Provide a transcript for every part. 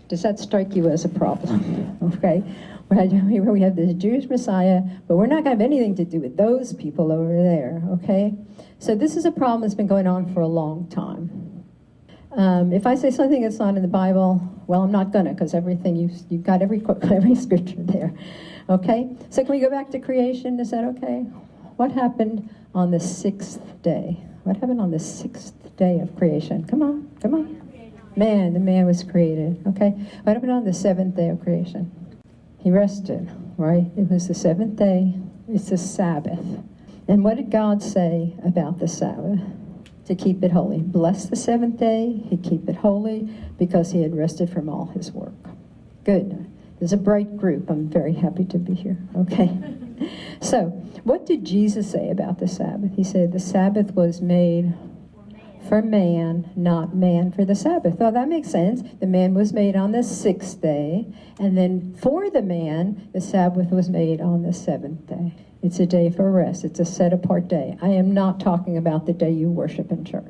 Does that strike you as a problem? Okay. We have this Jewish Messiah, but we're not going to have anything to do with those people over there, okay? So this is a problem that's been going on for a long time. If I say something that's not in the Bible, well, I'm not gonna, because everything you've got every scripture there, okay? So can we go back to creation? Is that okay? What happened on the sixth day? What happened on the sixth day of creation? Come on. The man was created, okay? What happened on the seventh day of creation? He rested, right? It was the seventh day. It's the Sabbath. And what did God say about the Sabbath? To keep it holy. Bless the seventh day. He'd keep it holy because he had rested from all his work. Good. There's a bright group. I'm very happy to be here. Okay. So, what did Jesus say about the Sabbath? He said the Sabbath was made for man, not man for the Sabbath. Well, that makes sense. The man was made on the sixth day, and then for the man, the Sabbath was made on the seventh day. It's a day for rest. It's a set-apart day. I am not talking about the day you worship in church.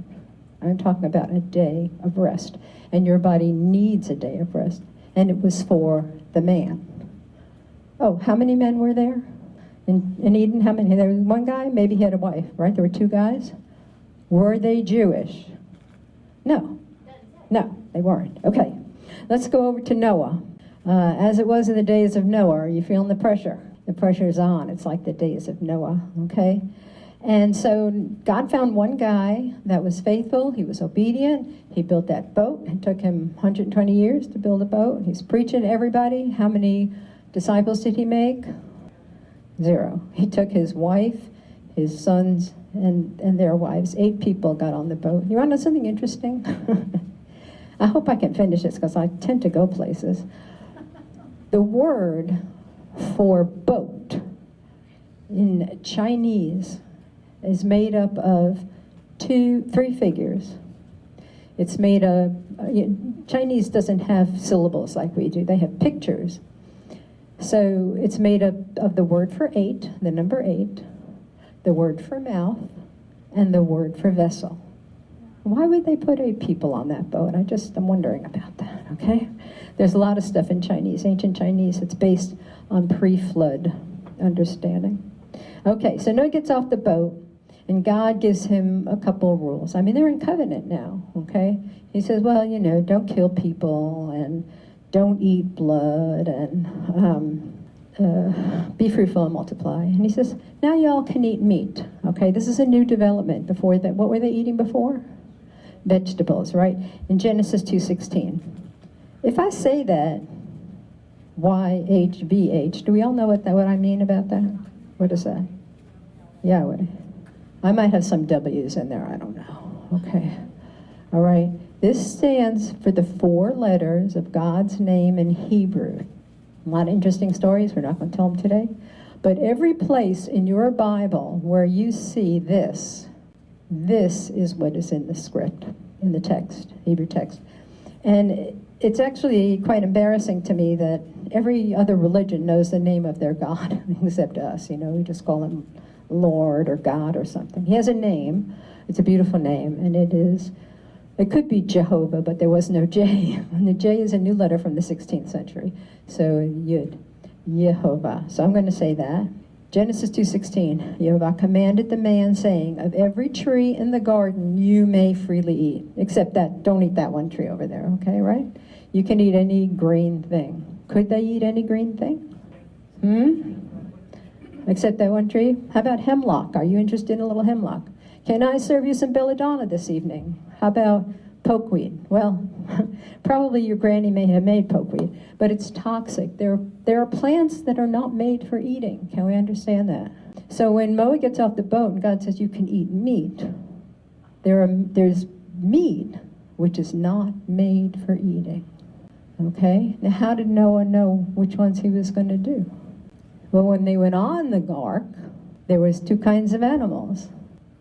I'm talking about a day of rest, and your body needs a day of rest, and it was for the man. Oh, how many men were there in Eden? How many? There was one guy, maybe he had a wife, right? There were two guys. Were they Jewish? No, they weren't. Okay, let's go over to Noah. As it was in the days of Noah, are you feeling the pressure? The pressure's on. It's like the days of Noah, okay? And so God found one guy that was faithful. He was obedient. He built that boat. It took him 120 years to build a boat. He's preaching to everybody. How many disciples did he make? 0. He took his wife, his sons, and their wives. 8 people got on the boat. You want to know something interesting? I hope I can finish this because I tend to go places. The word for boat in Chinese is made up of 3 figures. It's made of, Chinese doesn't have syllables like we do. They have pictures. So it's made up of the word for 8, the number 8, the word for mouth, and the word for vessel. Why would they put 8 people on that boat? I'm wondering about that, okay? There's a lot of stuff in Chinese, ancient Chinese. It's based on pre-flood understanding. Okay, so Noah gets off the boat, and God gives him a couple of rules. I mean, they're in covenant now, okay? He says, well, don't kill people, and don't eat blood, and be fruitful and multiply. And he says, now y'all can eat meat, okay? This is a new development. Before that, what were they eating before? Vegetables, right? In Genesis 2:16. If I say that, YHVH, do we all know what I mean about that? What is that? Yahweh. I might have some W's in there, I don't know. Okay. All right. This stands for the 4 letters of God's name in Hebrew. A lot of interesting stories. We're not going to tell them today. But every place in your Bible where you see this is what is in the script, in the text, Hebrew text. And it's actually quite embarrassing to me that every other religion knows the name of their God except us. We just call him Lord or God or something. He has a name. It's a beautiful name, and it could be Jehovah, but there was no J. And the J is a new letter from the 16th century. So Yud, Yehovah. So I'm going to say that. Genesis 2:16, Yehovah commanded the man, saying, of every tree in the garden you may freely eat. Except that, don't eat that one tree over there, okay, right? You can eat any green thing. Could they eat any green thing? Except that one tree? How about hemlock? Are you interested in a little hemlock? Can I serve you some belladonna this evening? How about pokeweed? Well, probably your granny may have made pokeweed, but it's toxic. There are plants that are not made for eating. Can we understand that? So when Noah gets off the boat and God says you can eat meat, there's meat which is not made for eating. Okay? Now how did Noah know which ones he was going to do? Well, when they went on the ark, there was 2 kinds of animals.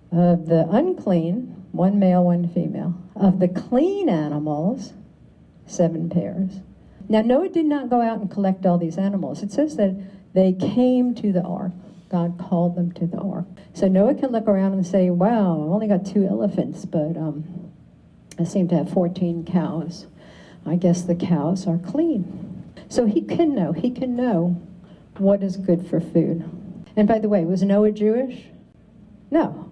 Of the unclean, 1 male, 1 female. Of the clean animals, 7 pairs. Now, Noah did not go out and collect all these animals. It says that they came to the ark. God called them to the ark. So Noah can look around and say, wow, I only got 2 elephants, but I seem to have 14 cows. I guess the cows are clean. So he can know what is good for food. And by the way, was Noah Jewish? No.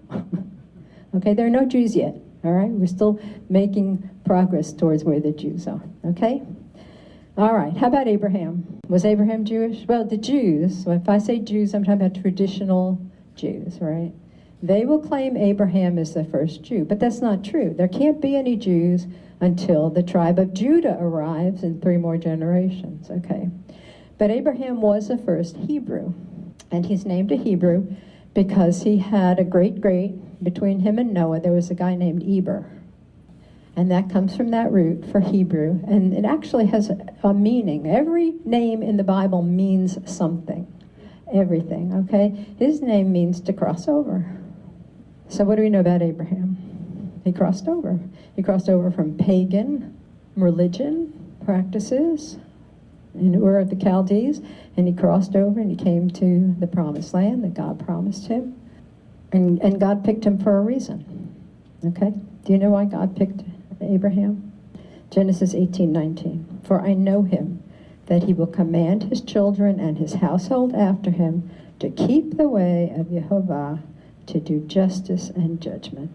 Okay, there are no Jews yet, all right? We're still making progress towards where the Jews are, okay? All right, how about Abraham? Was Abraham Jewish? Well, the Jews, if I say Jews, I'm talking about traditional Jews, right? They will claim Abraham is the first Jew, but that's not true. There can't be any Jews until the tribe of Judah arrives in 3 more generations, okay? But Abraham was the first Hebrew, and he's named a Hebrew because he had a great-great, between him and Noah, there was a guy named Eber. And that comes from that root for Hebrew, and it actually has a meaning. Every name in the Bible means something. Everything, okay? His name means to cross over. So what do we know about Abraham? He crossed over. He crossed over from pagan religion practices in Ur of the Chaldees, and he crossed over and he came to the promised land that God promised him. And God picked him for a reason. Okay? Do you know why God picked Abraham? Genesis 18:19. For I know him, that he will command his children and his household after him to keep the way of Jehovah, to do justice and judgment,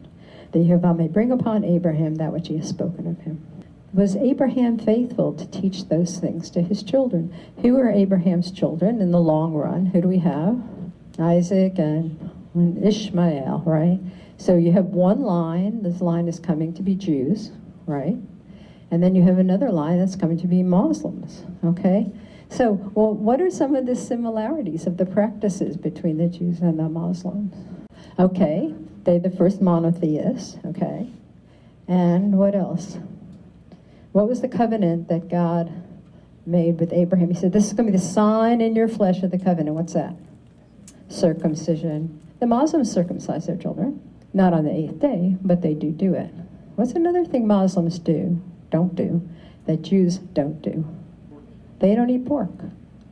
that Jehovah may bring upon Abraham that which he has spoken of him. Was Abraham faithful to teach those things to his children? Who are Abraham's children in the long run? Who do we have? Isaac and Ishmael, right? So you have one line. This line is coming to be Jews, right? And then you have another line that's coming to be Muslims, okay? So, well, what are some of the similarities of the practices between the Jews and the Muslims? Okay, they're the first monotheists, okay? And what else? What was the covenant that God made with Abraham? He said, this is going to be the sign in your flesh of the covenant. What's that? Circumcision. The Muslims circumcise their children. Not on the 8th day, but they do it. What's another thing Muslims don't do, that Jews don't do? They don't eat pork.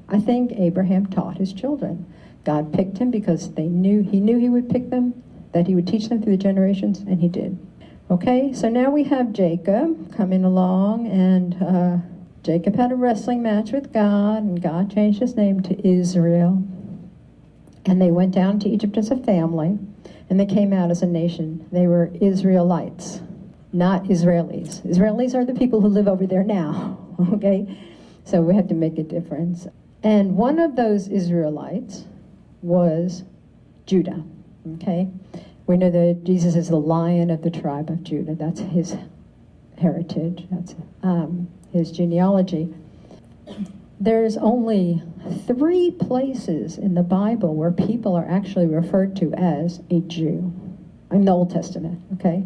I think Abraham taught his children. God picked him because he knew he would pick them, that he would teach them through the generations, and he did. Okay, so now we have Jacob coming along, and Jacob had a wrestling match with God, and God changed his name to Israel. And they went down to Egypt as a family, and they came out as a nation. They were Israelites, not Israelis. Israelis are the people who live over there now, okay? So we had to make a difference. And one of those Israelites was Judah, okay? We know that Jesus is the Lion of the tribe of Judah. That's his heritage. That's his genealogy. There's only 3 places in the Bible where people are actually referred to as a Jew in the Old Testament, okay?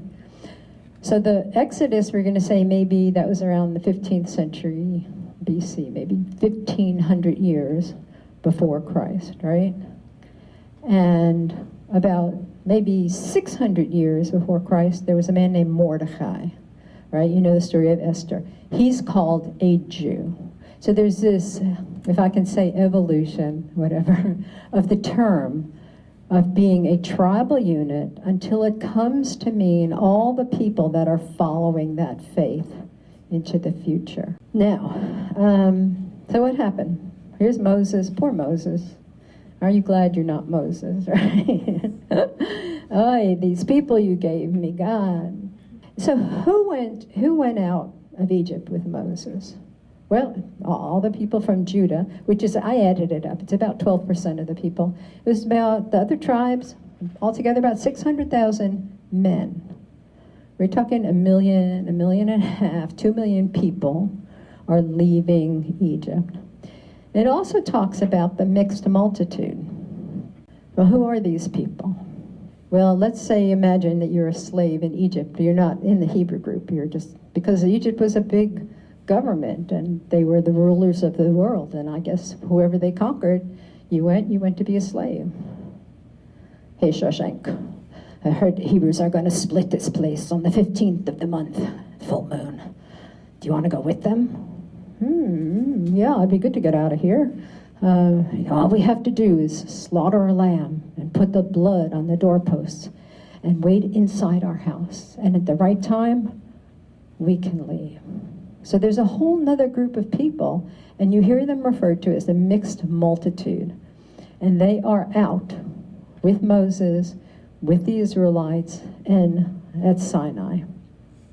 So the Exodus, we're going to say maybe that was around the 15th century BC, maybe 1,500 years before Christ, right? And about maybe 600 years before Christ, there was a man named Mordecai, right? You know the story of Esther. He's called a Jew. So there's this, if I can say evolution, whatever, of the term of being a tribal unit until it comes to mean all the people that are following that faith into the future. Now, so what happened? Here's Moses, poor Moses. Are you glad you're not Moses, right? Oh, these people you gave me, God. So who went out of Egypt with Moses? Well, all the people from Judah, which is, I added it up, it's about 12% of the people. It was about the other tribes, altogether about 600,000 men. We're talking 1 million, 1.5 million, 2 million people are leaving Egypt. It also talks about the mixed multitude. Well, who are these people? Well, let's say, imagine that you're a slave in Egypt. You're not in the Hebrew group. You're just, because Egypt was a big government, and they were the rulers of the world. And I guess whoever they conquered, you went to be a slave. Hey, Shawshank, I heard the Hebrews are going to split this place on the 15th of the month, full moon. Do you want to go with them? Yeah, it'd be good to get out of here. All we have to do is slaughter a lamb and put the blood on the doorposts and wait inside our house. And at the right time, we can leave. So there's a whole nother group of people, and you hear them referred to as the mixed multitude. And they are out with Moses, with the Israelites, and at Sinai.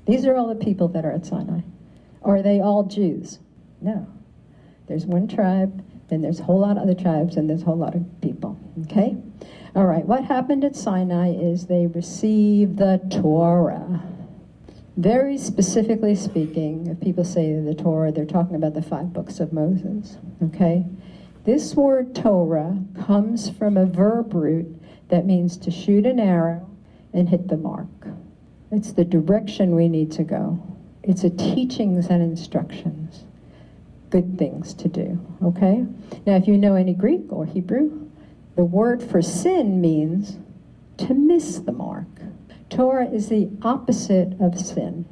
These are all the people that are at Sinai. Are they all Jews? No. There's one tribe, then there's a whole lot of other tribes, and there's a whole lot of people. Okay? All right, what happened at Sinai is they received the Torah. Very specifically speaking, if people say the Torah, they're talking about the 5 books of Moses. Okay? This word Torah comes from a verb root that means to shoot an arrow and hit the mark. It's the direction we need to go. It's a teachings and instructions. Good things to do, okay? Now, if you know any Greek or Hebrew, the word for sin means to miss the mark. Torah is the opposite of sin,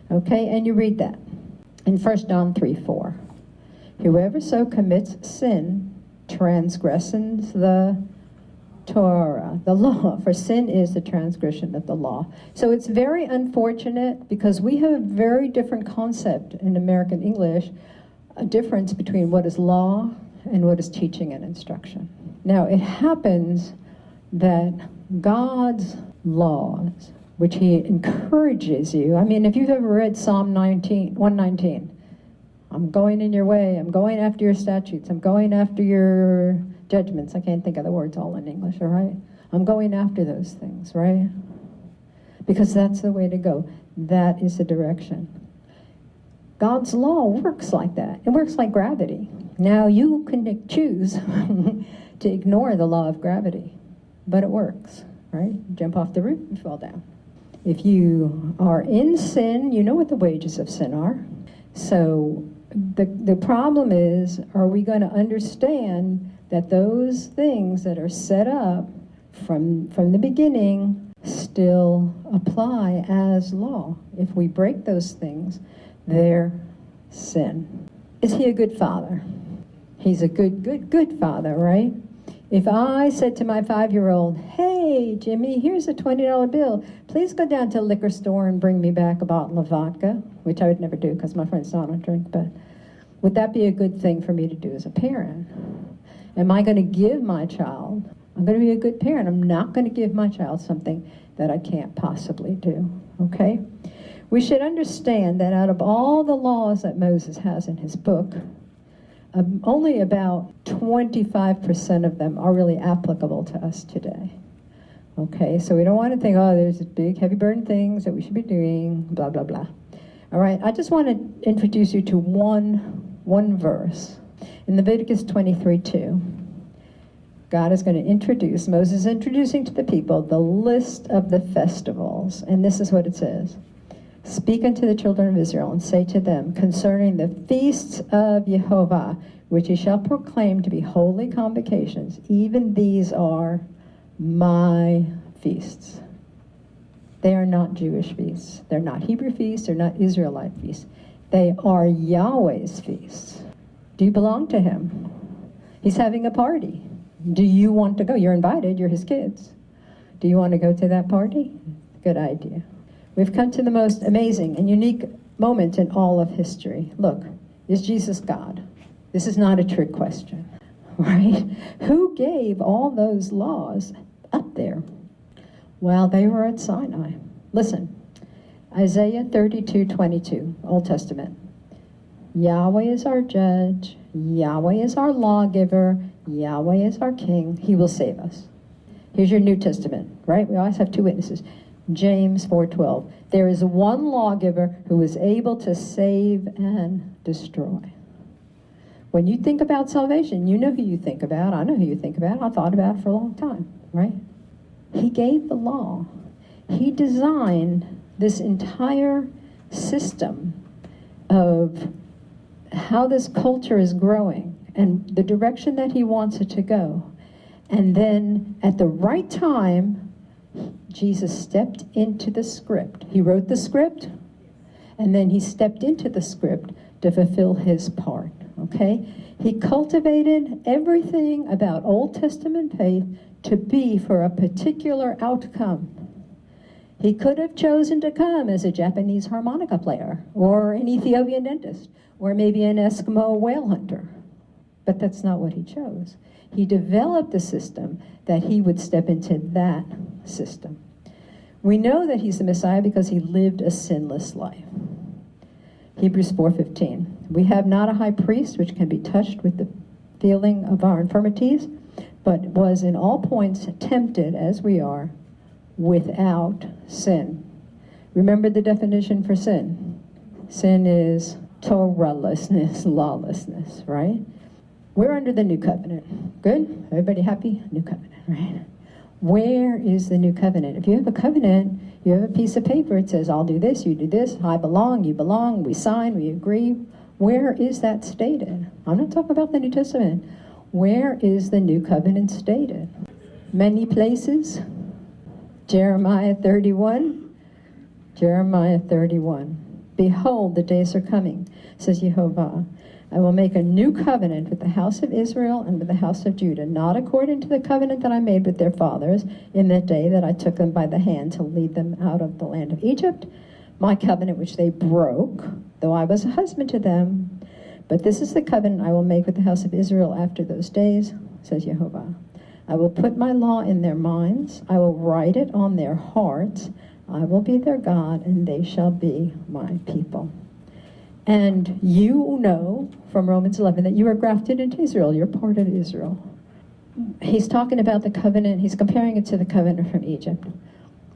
okay? And you read that in 1 John 3:4. Whoever so commits sin transgresses the Torah, the law, for sin is the transgression of the law. So it's very unfortunate because we have a very different concept in American English, a difference between what is law and what is teaching and instruction. Now, it happens that God's laws, which he encourages you, I mean, if you've ever read Psalm 119, I'm going in your way, I'm going after your statutes, I'm going after your judgments. I can't think of the words all in English, all right? I'm going after those things, right? Because that's the way to go. That is the direction. God's law works like that. It works like gravity. Now, you can choose to ignore the law of gravity, but it works, right? Jump off the roof and fall down. If you are in sin, you know what the wages of sin are. So the problem is, are we going to understand that those things that are set up from the beginning still apply as law? If we break those things, they're sin. Is he a good father? He's a good father, right? If I said to my 5-year-old, hey, Jimmy, here's a $20 bill. Please go down to a liquor store and bring me back a bottle of vodka, which I would never do because my friends don't drink, but would that be a good thing for me to do as a parent? Am I going to give my child, I'm going to be a good parent, I'm not going to give my child something that I can't possibly do, okay? We should understand that out of all the laws that Moses has in his book, only about 25% of them are really applicable to us today. Okay, so we don't want to think, oh, there's big, heavy burden things that we should be doing, blah, blah, blah. All right, I just want to introduce you to one verse. In Leviticus 23:2, God is going to introduce, Moses is introducing to the people the list of the festivals. And this is what it says. Speak unto the children of Israel and say to them concerning the feasts of Jehovah, which ye shall proclaim to be holy convocations, even these are my feasts. They are not Jewish feasts. They're not Hebrew feasts. They're not Israelite feasts. They are Yahweh's feasts. Do you belong to him? He's having a party. Do you want to go? You're invited. You're his kids. Do you want to go to that party? Good idea. We've come to the most amazing and unique moment in all of history. Look, is Jesus God? This is not a trick question, right? Who gave all those laws up there? Well, they were at Sinai. Listen, Isaiah 32:22, Old Testament. Yahweh is our judge. Yahweh is our lawgiver. Yahweh is our king. He will save us. Here's your New Testament, right? We always have 2 witnesses. James 4:12. There is one lawgiver who is able to save and destroy. When you think about salvation, you know who you think about. I know who you think about. I thought about it for a long time, right? He gave the law. He designed this entire system of how this culture is growing and the direction that he wants it to go. And then at the right time, Jesus stepped into the script. He wrote the script, and then he stepped into the script to fulfill his part, okay? He cultivated everything about Old Testament faith to be for a particular outcome. He could have chosen to come as a Japanese harmonica player, or an Ethiopian dentist, or maybe an Eskimo whale hunter. But that's not what he chose. He developed a system that he would step into that system. We know that he's the Messiah because he lived a sinless life. Hebrews 4:15. We have not a high priest which can be touched with the feeling of our infirmities, but was in all points tempted as we are, without sin. Remember the definition for sin. Sin is Torahlessness, lawlessness, right? We're under the new covenant. Good? Everybody happy? New covenant, right? Where is the new covenant? If you have a covenant, you have a piece of paper. It says, I'll do this, you do this, I belong, you belong, we sign, we agree. Where is that stated? I'm not talking about the New Testament. Where is the new covenant stated? Many places. Jeremiah 31. Jeremiah 31. Behold, the days are coming, says Jehovah. I will make a new covenant with the house of Israel and with the house of Judah, not according to the covenant that I made with their fathers in the day that I took them by the hand to lead them out of the land of Egypt, my covenant which they broke, though I was a husband to them. But this is the covenant I will make with the house of Israel after those days, says Jehovah. I will put my law in their minds. I will write it on their hearts. I will be their God, and they shall be my people. And you know from Romans 11 that you are grafted into Israel. You're part of Israel. He's talking about the covenant. He's comparing it to the covenant from Egypt.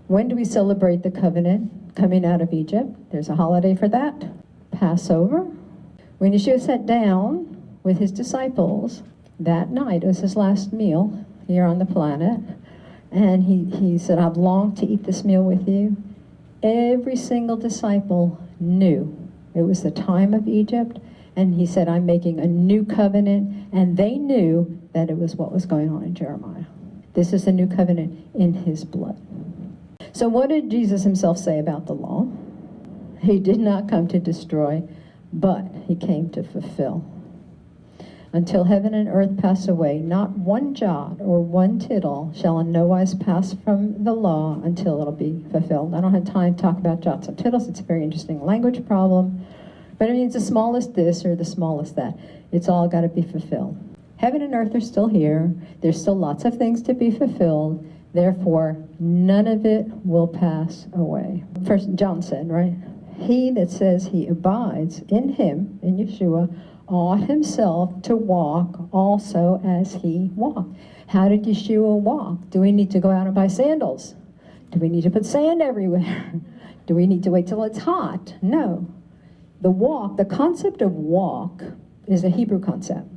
When do we celebrate the covenant coming out of Egypt? There's a holiday for that. Passover. When Yeshua sat down with his disciples that night, it was his last meal here on the planet, and he said, I've longed to eat this meal with you. Every single disciple knew it was the time of Egypt, and he said, I'm making a new covenant, and they knew that it was what was going on in Jeremiah. This is the new covenant in his blood. So what did Jesus himself say about the law? He did not come to destroy, but he came to fulfill. Until heaven and earth pass away, not one jot or one tittle shall in no wise pass from the law until it'll be fulfilled. I don't have time to talk about jots and tittles. It's a very interesting language problem. But it means the smallest this or the smallest that. It's all got to be fulfilled. Heaven and earth are still here. There's still lots of things to be fulfilled. Therefore, none of it will pass away. First John said, right? He that says he abides in him, in Yeshua, ought himself to walk also as he walked. How did Yeshua walk? Do we need to go out and buy sandals? Do we need to put sand everywhere? Do we need to wait till it's hot? No. The concept of walk is a Hebrew concept,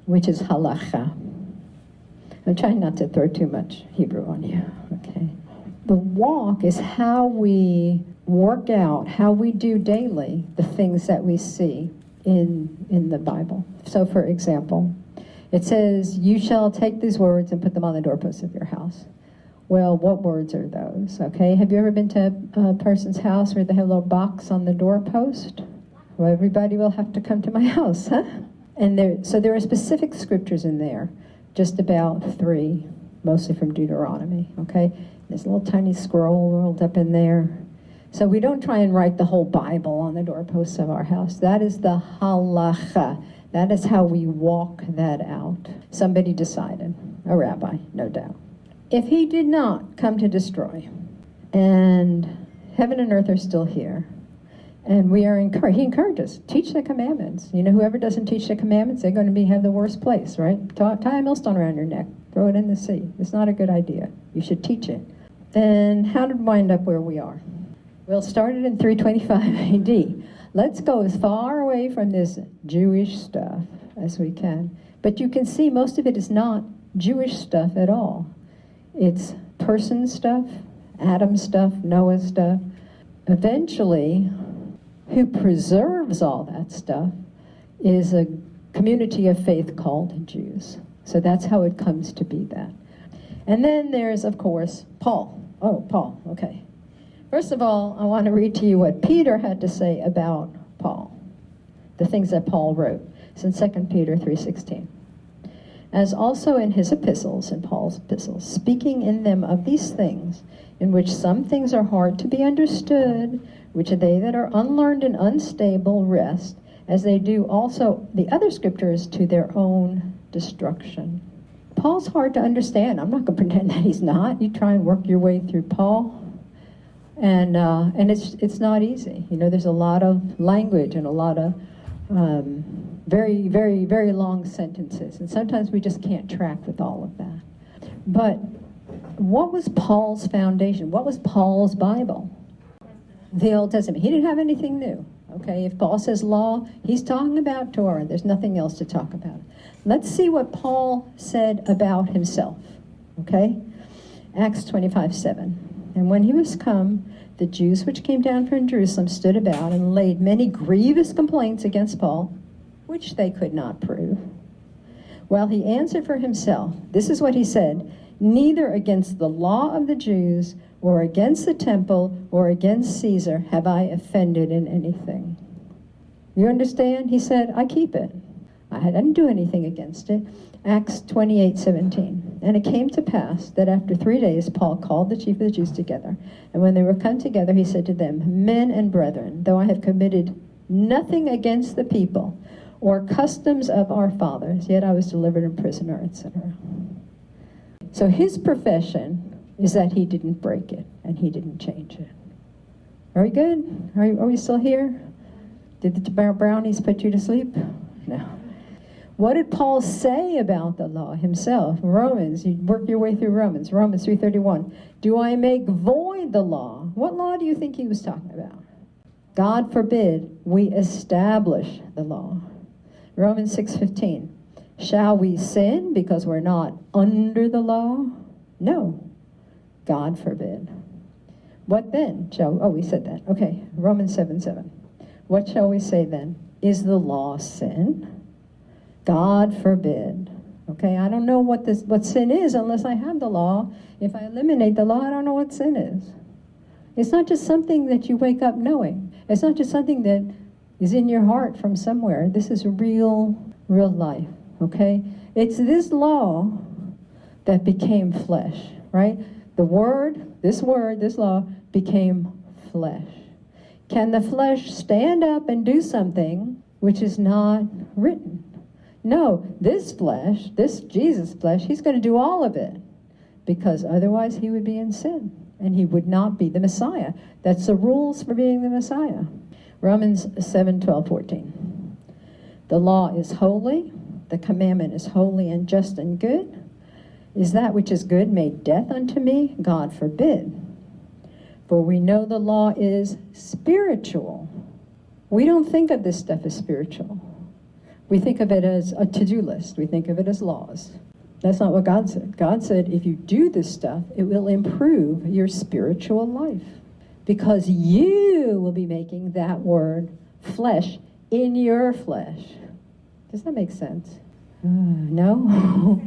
which is halacha. I'm trying not to throw too much Hebrew on you, okay? The walk is how we work out, how we do daily the things that we see in the Bible. So, for example, it says, you shall take these words and put them on the doorposts of your house. Well, what words are those? Okay, have you ever been to a person's house where they have a little box on the doorpost? Well, everybody will have to come to my house, huh? And there are specific scriptures in there, just about 3, mostly from Deuteronomy, okay? There's a little tiny scroll rolled up in there. So we don't try and write the whole Bible on the doorposts of our house. That is the halacha. That is how we walk that out. Somebody decided, a rabbi, no doubt. If he did not come to destroy, and heaven and earth are still here, and we are encouraged, he encouraged us, teach the commandments. You know, whoever doesn't teach the commandments, they're going to have the worst place, right? Tie a millstone around your neck, throw it in the sea. It's not a good idea. You should teach it. And how did we wind up where we are? Well, it started in 325 AD. Let's go as far away from this Jewish stuff as we can. But you can see most of it is not Jewish stuff at all. It's person stuff, Adam stuff, Noah stuff. Eventually, who preserves all that stuff is a community of faith called Jews. So that's how it comes to be that. And then there's, of course, Paul. Oh, Paul, okay. First of all, I want to read to you what Peter had to say about Paul, the things that Paul wrote. It's in 2 Peter 3:16. As also in his epistles, in Paul's epistles, speaking in them of these things, in which some things are hard to be understood, which they that are unlearned and unstable wrest, as they do also the other scriptures to their own destruction. Paul's hard to understand. I'm not going to pretend that he's not. You try and work your way through Paul, and it's not easy. You know, there's a lot of language and a lot of very, very, very long sentences, and sometimes we just can't track with all of that. But what was Paul's foundation? What was Paul's Bible? The Old Testament. He didn't have anything new. Okay, if Paul says law, he's talking about Torah. There's nothing else to talk about. Let's see what Paul said about himself. Okay, Acts 25:7. And when he was come, the Jews which came down from Jerusalem stood about and laid many grievous complaints against Paul, which they could not prove. Well, he answered for himself. This is what he said: neither against the law of the Jews or against the temple or against Caesar have I offended in anything. You understand? He said, I keep it. I didn't do anything against it. Acts 28:17. And it came to pass that after 3 days Paul called the chief of the Jews together. And when they were come together, he said to them, men and brethren, though I have committed nothing against the people or customs of our fathers, yet I was delivered a prisoner, etc. So his profession is that he didn't break it and he didn't change it. Very good? Are we still here? Did the brownies put you to sleep? No. What did Paul say about the law himself? Romans, you work your way through Romans 3:31. Do I make void the law? What law do you think he was talking about? God forbid we establish the law. Romans 6:15. Shall we sin because we're not under the law? No. God forbid. What then? We said that. Okay, Romans 7:7. What shall we say then? Is the law sin? God forbid. Okay, I don't know what sin is unless I have the law. If I eliminate the law, I don't know what sin is. It's not just something that you wake up knowing. It's not just something that is in your heart from somewhere. This is real life, okay? It's this law that became flesh, right? This law became flesh. Can the flesh stand up and do something which is not written? No, this flesh, this Jesus flesh, he's going to do all of it, because otherwise he would be in sin and he would not be the Messiah. That's the rules for being the Messiah. Romans 7:12-14. The law is holy, the commandment is holy and just and good. Is that which is good made death unto me? God forbid. For we know the law is spiritual. We don't think of this stuff as spiritual. We think of it as a to-do list. We think of it as laws. That's not what God said. God said, if you do this stuff, it will improve your spiritual life, because you will be making that word flesh in your flesh. Does that make sense? No?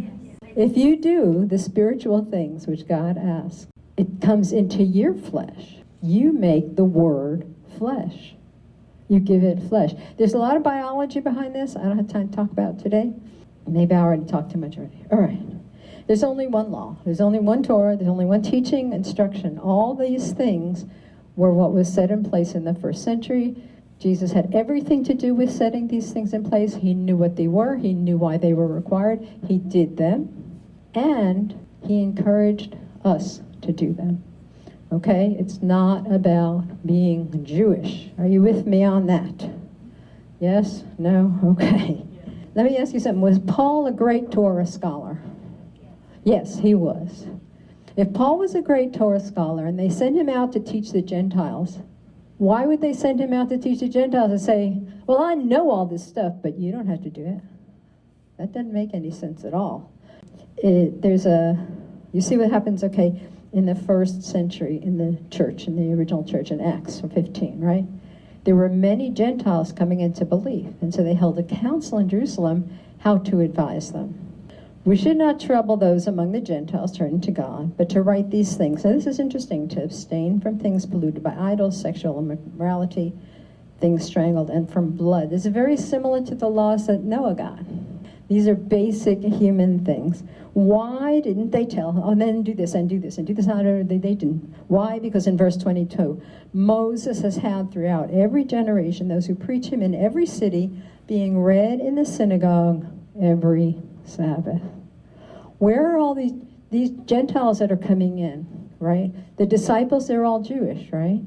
If you do the spiritual things which God asks, it comes into your flesh. You make the word flesh. You give it flesh. There's a lot of biology behind this. I don't have time to talk about it today. Maybe I already talked too much already. All right. There's only one law. There's only one Torah. There's only one teaching, instruction. All these things were what was set in place in the first century. Jesus had everything to do with setting these things in place. He knew what they were. He knew why they were required. He did them. And he encouraged us to do them. Okay? It's not about being Jewish. Are you with me on that? Yes? No? Okay. Let me ask you something. Was Paul a great Torah scholar? Yes, he was. If Paul was a great Torah scholar and they sent him out to teach the Gentiles, why would they send him out to teach the Gentiles and say, well, I know all this stuff, but you don't have to do it? That doesn't make any sense at all. You see what happens, okay, in the first century in the church, in the original church in Acts 15, right? There were many Gentiles coming into belief, and so they held a council in Jerusalem how to advise them. We should not trouble those among the Gentiles turning to God, but to write these things. Now this is interesting, to abstain from things polluted by idols, sexual immorality, things strangled, and from blood. This is very similar to the laws that Noah got. These are basic human things. Why didn't they tell, oh, then do this and do this and do this? No, they didn't. Why? Because in verse 22, Moses has had throughout every generation those who preach him in every city, being read in the synagogue every Sabbath. Where are all these Gentiles that are coming in, right? The disciples, they're all Jewish, right?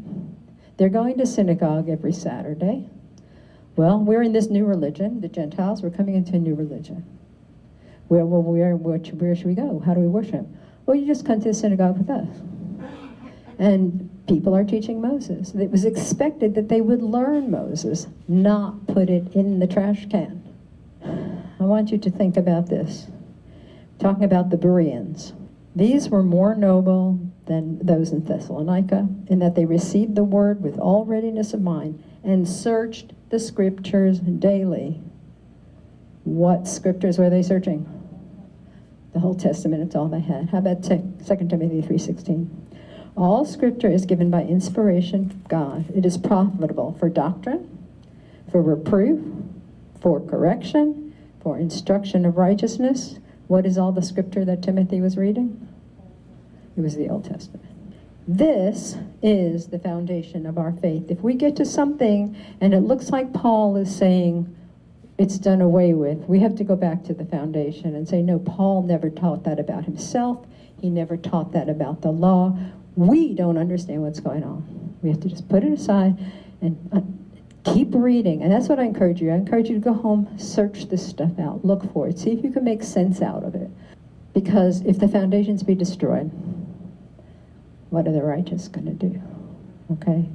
They're going to synagogue every Saturday. Well, we're in this new religion. The Gentiles, we're coming into a new religion. Where should we go? How do we worship? Well, you just come to the synagogue with us. And people are teaching Moses. It was expected that they would learn Moses, not put it in the trash can. I want you to think about this. Talking about the Bereans. These were more noble than those in Thessalonica, in that they received the word with all readiness of mind and searched the scriptures daily. What scriptures were they searching? The whole Testament, it's all they had. How about 2 Timothy 3:16? All scripture is given by inspiration of God. It is profitable for doctrine, for reproof, for correction, for instruction of righteousness. What is all the scripture that Timothy was reading? It was the Old Testament. This is the foundation of our faith. If we get to something and it looks like Paul is saying it's done away with, we have to go back to the foundation and say, no, Paul never taught that about himself. He never taught that about the law. We don't understand what's going on. We have to just put it aside and keep reading. And that's what I encourage you. I encourage you to go home, search this stuff out, look for it, see if you can make sense out of it. Because if the foundations be destroyed, what are the righteous going to do? Okay?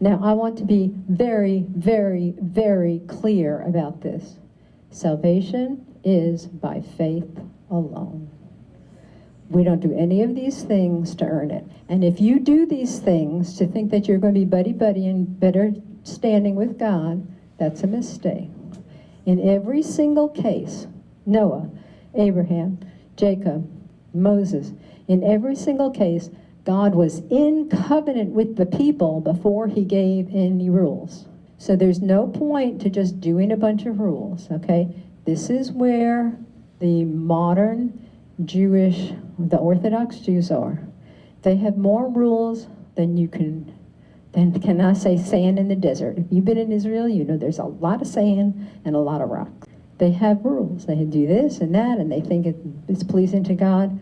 Now, I want to be very, very, very clear about this. Salvation is by faith alone. We don't do any of these things to earn it. And if you do these things to think that you're going to be buddy-buddy and better standing with God, that's a mistake. In every single case, Noah, Abraham, Jacob, Moses, in every single case, God was in covenant with the people before he gave any rules. So there's no point to just doing a bunch of rules, okay? This is where the modern Jewish, the Orthodox Jews are. They have more rules than can I say sand in the desert. If you've been in Israel, you know there's a lot of sand and a lot of rocks. They have rules. They do this and that, and they think it's pleasing to God.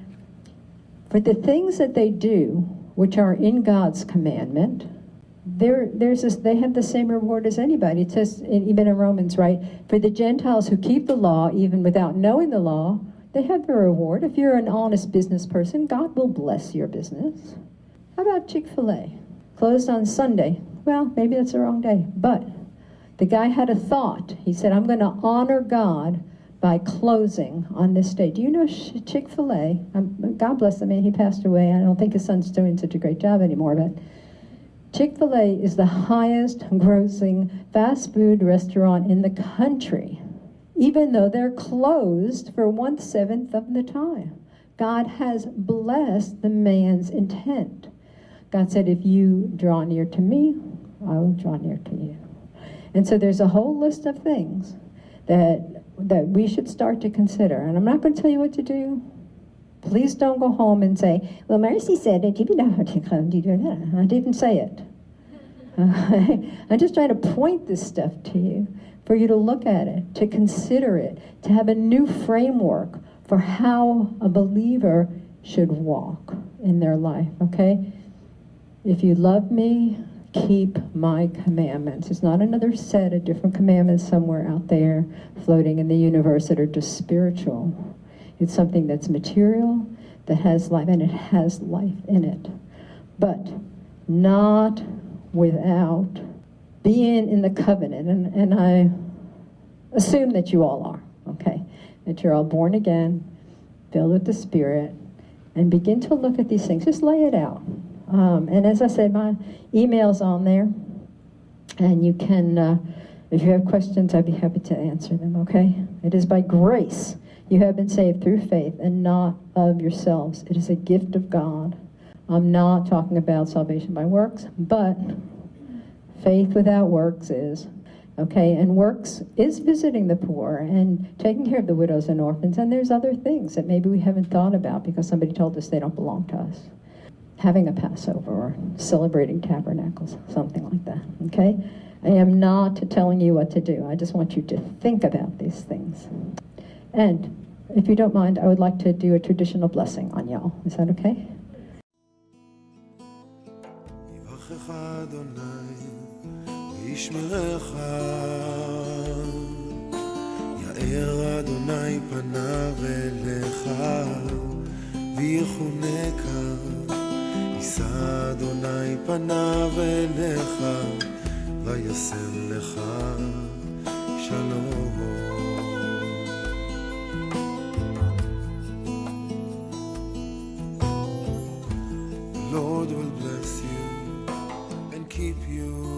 For the things that they do, which are in God's commandment, they have the same reward as anybody. It says, even in Romans, right? For the Gentiles who keep the law, even without knowing the law, they have their reward. If you're an honest business person, God will bless your business. How about Chick-fil-A? Closed on Sunday. Well, maybe that's the wrong day. But the guy had a thought. He said, I'm going to honor God by closing on this day. Do you know Chick-fil-A? God bless the man, he passed away. I don't think his son's doing such a great job anymore, but Chick-fil-A is the highest grossing fast food restaurant in the country, even though they're closed for 1/7 of the time. God has blessed the man's intent. God said, if you draw near to me, I will draw near to you. And so there's a whole list of things that we should start to consider. And I'm not going to tell you what to do. Please don't go home and say, well, Marcy said that you know how to come to do that. I didn't say it. I'm just trying to point this stuff to you, for you to look at it, to consider it, to have a new framework for how a believer should walk in their life, okay? If you love me, keep my commandments. It's not another set of different commandments somewhere out there floating in the universe that are just spiritual. It's something that's material, that has life, and it has life in it. But not without being in the covenant. And I assume that you all are, okay? That you're all born again, filled with the Spirit, and begin to look at these things. Just lay it out. And as I said, my email's on there, and you can, if you have questions, I'd be happy to answer them, okay? It is by grace you have been saved through faith, and not of yourselves. It is a gift of God. I'm not talking about salvation by works, but faith without works is Okay, and works is visiting the poor and taking care of the widows and orphans, and there's other things that maybe we haven't thought about because somebody told us they don't belong to us. Having a Passover or celebrating tabernacles, something like that, okay? I am not telling you what to do. I just want you to think about these things. And if you don't mind, I would like to do a traditional blessing on y'all. Is that okay? ישמרך, יאר אדוני פניו אליך, ויחונקה, יישא אדוני פניו אליך, וישם לך שלום. The Lord will bless you and keep you.